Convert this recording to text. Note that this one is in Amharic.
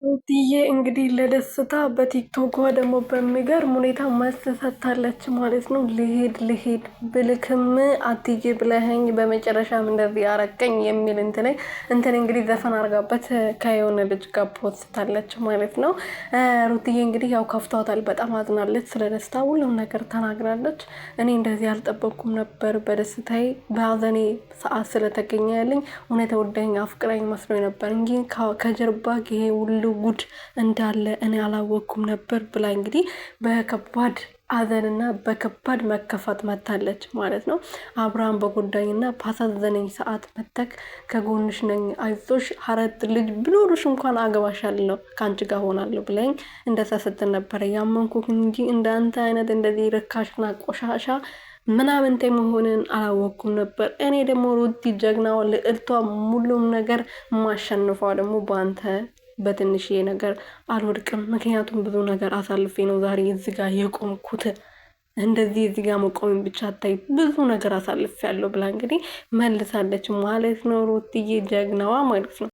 ሩትዬ እንግዲህ ለደስታ በቲክቶኳ ደግሞ በሚገርም ሁኔታ መልስ ሰጥታለች ማለት ነው። ልሄድ ብልክም አትሄጂ ብለኸኝ በመጨረሻም እንደዚህ አረቀኝ የሚል እንትን እንግዲህ ዘፈን አርጋበት ከየሆነ ልጅ ጋር ፖስታለች ማለት ነው። ሩትዬ እንግዲህ ያው ከፍቷታል፣ በጣም አዝናለች። ስለ ደስታ ሁሉም ነገር ተናግራለች። እኔ እንደዚህ አልጠበቅኩም ነበር፣ በደስታዬ በሀዘኔ ሰዓት ስለተገኘ ያለኝ እውነት ወደኝ አፍቅረኝ መስሎኝ ነበር እንጂ ከጀርባ ይሄ ሁሉ ጉድ እንዳለ እኔ አላወቅኩም ነበር ብላ እንግዲህ በከባድ ሀዘንና በከባድ መከፋት መታለች ማለት ነው። አብርሃም በጎዳኝና ባሳዘነኝ ሰዓት መተክ ከጎንሽ ነኝ፣ አይዞሽ፣ ሀረት ልጅ ብኖርሽ እንኳን አገባሻለሁ፣ ከአንቺ ጋር ሆናለሁ ብለኝ እንደዛ ስትል ነበረ ያመንኩህ እንጂ እንዳንተ አይነት እንደዚህ ርካሽና ቆሻሻ ምናምንቴ መሆንን አላወቅኩም ነበር። እኔ ደግሞ ሩቲ ጀግናዋ ልዕልቷ ሙሉም ነገር ማሸንፏ ደግሞ በአንተ በትንሽዬ ነገር አልወድቅም። ምክንያቱም ብዙ ነገር አሳልፌ ነው ዛሬ እዚህ ጋር የቆምኩት። እንደዚህ እዚህ ጋር መቆም ብቻ አታይ፣ ብዙ ነገር አሳልፌ ያለው ብላ እንግዲህ መልሳለች ማለት ነው ሩትዬ ጀግናዋ ማለት ነው።